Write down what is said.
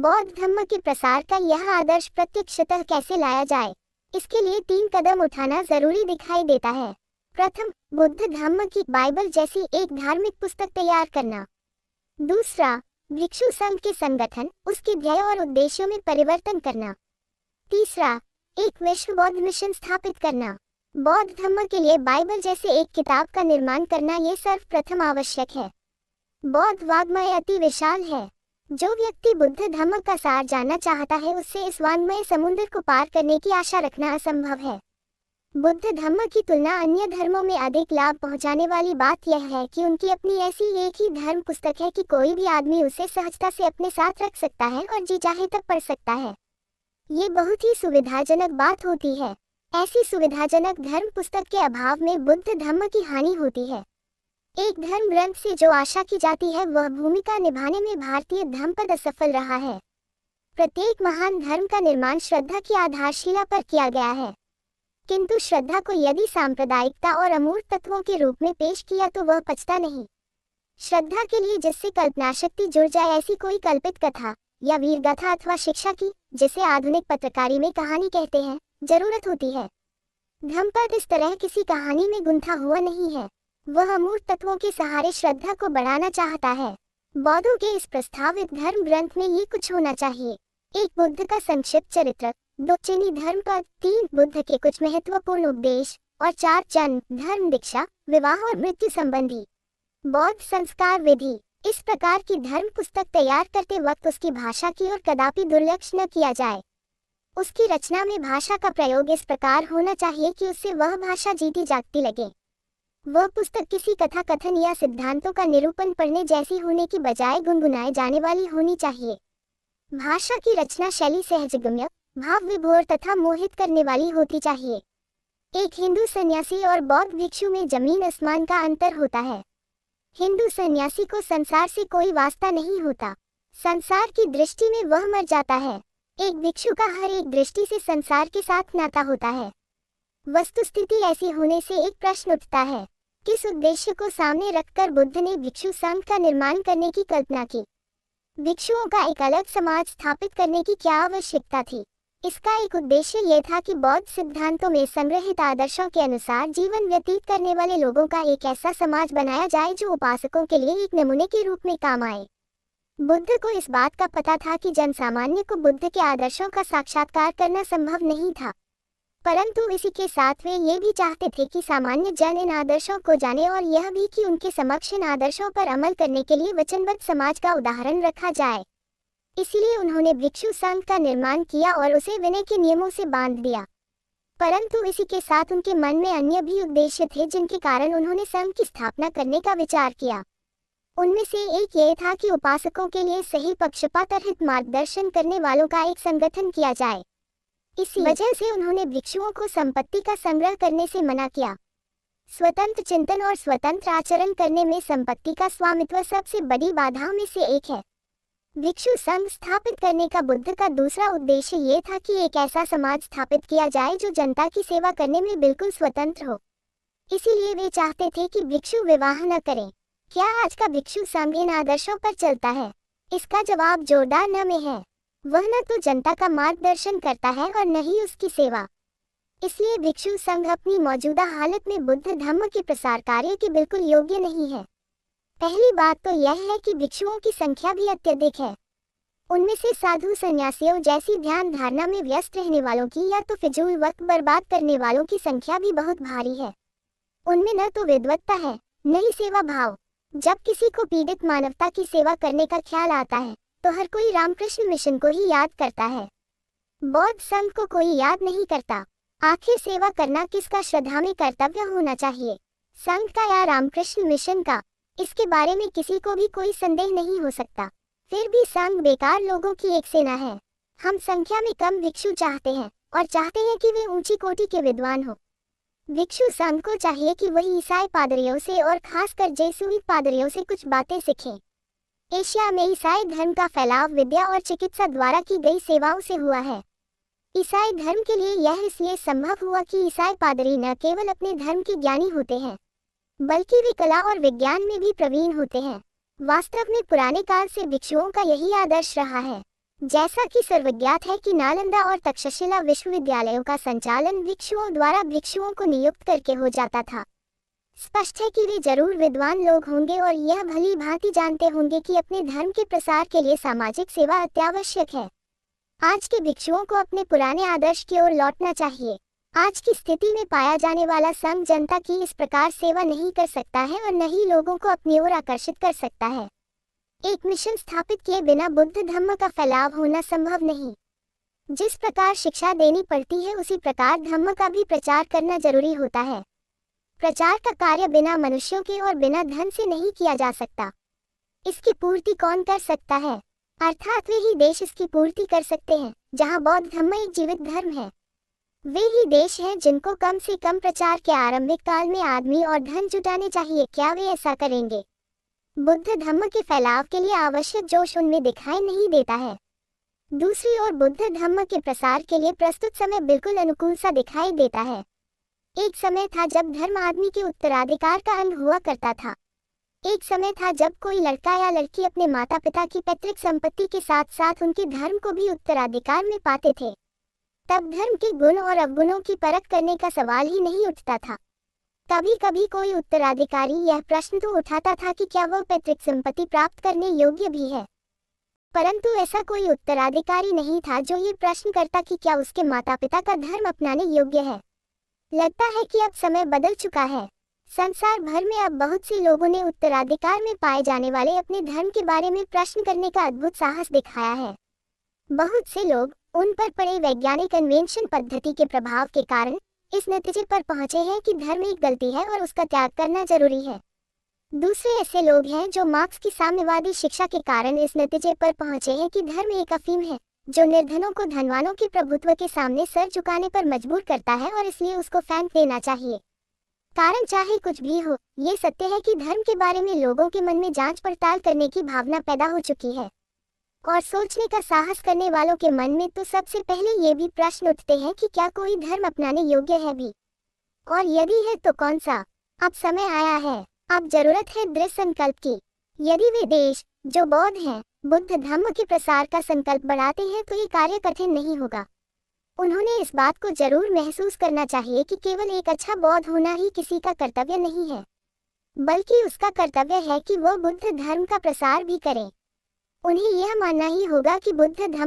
बौद्ध धर्म के प्रसार का यह आदर्श प्रत्यक्षतः कैसे लाया जाए, इसके लिए 3 कदम उठाना जरूरी दिखाई देता है। प्रथम, बुद्ध धर्म की बाइबल जैसी एक धार्मिक पुस्तक तैयार करना। दूसरा, भिक्षु संघ के संगठन, उसके ध्येय और उद्देश्यों में परिवर्तन करना। तीसरा, एक विश्व बौद्ध मिशन स्थापित करना। बौद्ध धर्म के लिए बाइबल जैसे एक किताब का निर्माण करना ये सर्वप्रथम आवश्यक है। बौद्ध वाङ्मय अति विशाल है। जो व्यक्ति बुद्ध धर्म का सार जानना चाहता है, उससे इस वाङ्मय समुद्र को पार करने की आशा रखना असंभव है। बुद्ध धर्म की तुलना अन्य धर्मों में अधिक लाभ पहुंचाने वाली बात यह है कि उनकी अपनी ऐसी एक ही धर्म पुस्तक है कि कोई भी आदमी उसे सहजता से अपने साथ रख सकता है और जी चाहे तक पढ़ सकता है। ये बहुत ही सुविधाजनक बात होती है। ऐसी सुविधाजनक धर्म पुस्तक के अभाव में बुद्ध धर्म की हानि होती है। एक धर्म ग्रंथ से जो आशा की जाती है वह भूमिका निभाने में भारतीय धर्मपद असफल रहा है। प्रत्येक महान धर्म का निर्माण श्रद्धा की आधारशिला पर किया गया है, किंतु श्रद्धा को यदि सांप्रदायिकता और अमूर्त तत्वों के रूप में पेश किया तो वह पचता नहीं। श्रद्धा के लिए जिससे कल्पना शक्ति जुड़ जाए, ऐसी कोई कल्पित कथा या वीर गाथा अथवा शिक्षा की, जिसे आधुनिक पत्रकारी में कहानी कहते हैं, जरूरत होती है। धर्मपद इस तरह किसी कहानी में गुंथा हुआ नहीं है, वह अमूर्त तत्वों के सहारे श्रद्धा को बढ़ाना चाहता है। बौद्धों के इस प्रस्तावित धर्म ग्रंथ में ये कुछ होना चाहिए। 1 बुद्ध का संक्षिप्त चरित्र, 2 चीनी धर्मपद, 3 बुद्ध के कुछ महत्वपूर्ण उपदेश और 4 जन्म, धर्म, दीक्षा, विवाह और मृत्यु संबंधी बौद्ध संस्कार विधि। इस प्रकार की धर्म पुस्तक तैयार करते वक्त उसकी भाषा की ओर कदापि दुर्लक्ष्य न किया जाए। उसकी रचना में भाषा का प्रयोग इस प्रकार होना चाहिए कि उससे वह भाषा जीती जागती लगे। वह पुस्तक किसी कथा कथन या सिद्धांतों का निरूपण पढ़ने जैसी होने की बजाय गुनगुनाए जाने वाली होनी चाहिए। भाषा की रचना शैली सहजगम्य, भाव विभोर तथा मोहित करने वाली होती चाहिए। एक हिंदू सन्यासी और बौद्ध भिक्षु में जमीन आसमान का अंतर होता है। हिंदू सन्यासी को संसार से कोई वास्ता नहीं होता, संसार की दृष्टि में वह मर जाता है। एक भिक्षु का हर एक दृष्टि से संसार के साथ नाता होता है। वस्तुस्थिति ऐसी होने से एक प्रश्न उठता है, किस उद्देश्य को सामने रखकर बुद्ध ने भिक्षु संघ का निर्माण करने की कल्पना की? भिक्षुओं का एक अलग समाज स्थापित करने की क्या आवश्यकता थी? इसका एक उद्देश्य यह था कि बौद्ध सिद्धांतों में संग्रहित आदर्शों के अनुसार जीवन व्यतीत करने वाले लोगों का एक ऐसा समाज बनाया जाए जो उपासकों के लिए एक नमूने के रूप में काम आए। बुद्ध को इस बात का पता था कि जनसामान्य को बुद्ध के आदर्शों का साक्षात्कार करना संभव नहीं था, परंतु इसी के साथ वे ये भी चाहते थे कि सामान्य जन इन आदर्शों को जाने और यह भी कि उनके समक्ष इन आदर्शों पर अमल करने के लिए वचनबद्ध समाज का उदाहरण रखा जाए। इसलिए उन्होंने भिक्षु संघ का निर्माण किया और उसे विनय के नियमों से बांध दिया। परंतु इसी के साथ उनके मन में अन्य भी उद्देश्य थे जिनके कारण उन्होंने संघ की स्थापना करने का विचार किया। उनमें से एक ये था कि उपासकों के लिए सही पक्षपात रहित मार्गदर्शन करने वालों का एक संगठन किया जाए। इसी वजह से उन्होंने भिक्षुओं को संपत्ति का संग्रह करने से मना किया। स्वतंत्र चिंतन और स्वतंत्र आचरण करने में संपत्ति का स्वामित्व सबसे बड़ी बाधाओं में से एक है। भिक्षु संघ स्थापित करने का बुद्ध का दूसरा उद्देश्य ये था कि एक ऐसा समाज स्थापित किया जाए जो जनता की सेवा करने में बिल्कुल स्वतंत्र हो। इसीलिए वे चाहते थे कि भिक्षु विवाह न करें। क्या आज का भिक्षु संघ इन आदर्शों पर चलता है? इसका जवाब जोरदार न में है। वह न तो जनता का मार्गदर्शन करता है और न ही उसकी सेवा। इसलिए भिक्षु संघ अपनी मौजूदा हालत में बुद्ध धर्म के प्रसार कार्य के बिल्कुल योग्य नहीं है। पहली बात तो यह है कि भिक्षुओं की संख्या भी अत्यधिक है। उनमें से साधु सन्यासियों जैसी ध्यान धारणा में व्यस्त रहने वालों की या तो फिजूल वक्त बर्बाद करने वालों की संख्या भी बहुत भारी है। उनमें न तो विद्वत्ता है, न ही सेवा भाव। जब किसी को पीड़ित मानवता की सेवा करने का ख्याल आता है तो हर कोई रामकृष्ण मिशन को ही याद करता है। बौद्ध संघ को कोई याद नहीं करता। आखिर सेवा करना किसका श्रद्धा में कर्तव्य होना चाहिए, संघ का या रामकृष्ण मिशन का? इसके बारे में किसी को भी कोई संदेह नहीं हो सकता। फिर भी संघ बेकार लोगों की एक सेना है। हम संख्या में कम भिक्षु चाहते हैं और चाहते हैं कि वे ऊंची कोटि के विद्वान हो। भिक्षु संघ को चाहिए कि वही ईसाई पादरियों से और खासकर जेसुइट पादरियों से कुछ बातें सीखें। एशिया में ईसाई धर्म का फैलाव विद्या और चिकित्सा द्वारा की गई सेवाओं से हुआ है। ईसाई धर्म के लिए यह इसलिए संभव हुआ कि ईसाई पादरी न केवल अपने धर्म के ज्ञानी होते हैं, बल्कि वे कला और विज्ञान में भी प्रवीण होते हैं। वास्तव में पुराने काल से भिक्षुओं का यही आदर्श रहा है। जैसा कि सर्वज्ञात है कि नालंदा और तक्षशिला विश्वविद्यालयों का संचालन भिक्षुओं द्वारा भिक्षुओं को नियुक्त करके हो जाता था। स्पष्ट है कि वे जरूर विद्वान लोग होंगे और यह भली भांति जानते होंगे कि अपने धर्म के प्रसार के लिए सामाजिक सेवा अत्यावश्यक है। आज के भिक्षुओं को अपने पुराने आदर्श की ओर लौटना चाहिए। आज की स्थिति में पाया जाने वाला संघ जनता की इस प्रकार सेवा नहीं कर सकता है और न ही लोगों को अपनी ओर आकर्षित कर सकता है। एक मिशन स्थापित किए बिना बुद्ध धम्म का फैलाव होना संभव नहीं। जिस प्रकार शिक्षा देनी पड़ती है उसी प्रकार धम्म का भी प्रचार करना जरूरी होता है। प्रचार का कार्य बिना मनुष्यों के और बिना धन से नहीं किया जा सकता। इसकी पूर्ति कौन कर सकता है? अर्थात वे ही देश इसकी पूर्ति कर सकते हैं जहां बौद्ध धम्म एक जीवित धर्म है। वे ही देश हैं जिनको कम से कम प्रचार के आरंभिक काल में आदमी और धन जुटाने चाहिए। क्या वे ऐसा करेंगे? बुद्ध धम्म के फैलाव के लिए आवश्यक जोश उनमें दिखाई नहीं देता है। दूसरी ओर बुद्ध धम्म के प्रसार के लिए प्रस्तुत समय बिल्कुल अनुकूल सा दिखाई देता है। एक समय था जब धर्म आदमी के उत्तराधिकार का अंग हुआ करता था। एक समय था जब कोई लड़का या लड़की अपने माता पिता की पैतृक संपत्ति के साथ साथ उनके धर्म को भी उत्तराधिकार में पाते थे। तब धर्म के गुण और अवगुणों की परख करने का सवाल ही नहीं उठता था। कभी कभी कोई उत्तराधिकारी यह प्रश्न तो उठाता था कि क्या वह पैतृक संपत्ति प्राप्त करने योग्य भी है, परंतु ऐसा कोई उत्तराधिकारी नहीं था जो ये प्रश्न करता कि क्या उसके माता पिता का धर्म अपनाने योग्य है। लगता है कि अब समय बदल चुका है। संसार भर में अब बहुत से लोगों ने उत्तराधिकार में पाए जाने वाले अपने धर्म के बारे में प्रश्न करने का अद्भुत साहस दिखाया है। बहुत से लोग उन पर पड़े वैज्ञानिक अन्वेषण पद्धति के प्रभाव के कारण इस नतीजे पर पहुंचे हैं कि धर्म एक गलती है और उसका त्याग करना जरूरी है। दूसरे ऐसे लोग हैं जो मार्क्स की साम्यवादी शिक्षा के कारण इस नतीजे पर पहुंचे हैं कि धर्म एक अफीम है जो निर्धनों को धनवानों के प्रभुत्व के सामने सर झुकाने पर मजबूर करता है और इसलिए उसको फेंक देना चाहिए। कारण चाहे कुछ भी हो, ये सत्य है कि धर्म के बारे में लोगों के मन में जांच पड़ताल करने की भावना पैदा हो चुकी है और सोचने का साहस करने वालों के मन में तो सबसे पहले ये भी प्रश्न उठते हैं कि क्या कोई धर्म अपनाने योग्य है भी, और यदि है तो कौन सा। अब समय आया है, अब जरूरत है दृढ़ संकल्प की। यदि वे देश जो बौद्ध हैं बुद्ध धम्म के प्रसार का संकल्प बढ़ाते हैं तो ये कार्य कठिन नहीं होगा। उन्होंने इस बात को जरूर महसूस करना चाहिए कि केवल एक अच्छा बौद्ध होना ही किसी का कर्तव्य नहीं है, बल्कि उसका कर्तव्य है कि वह बुद्ध धर्म का प्रसार भी करें। उन्हें यह मानना ही होगा कि बुद्ध धम्म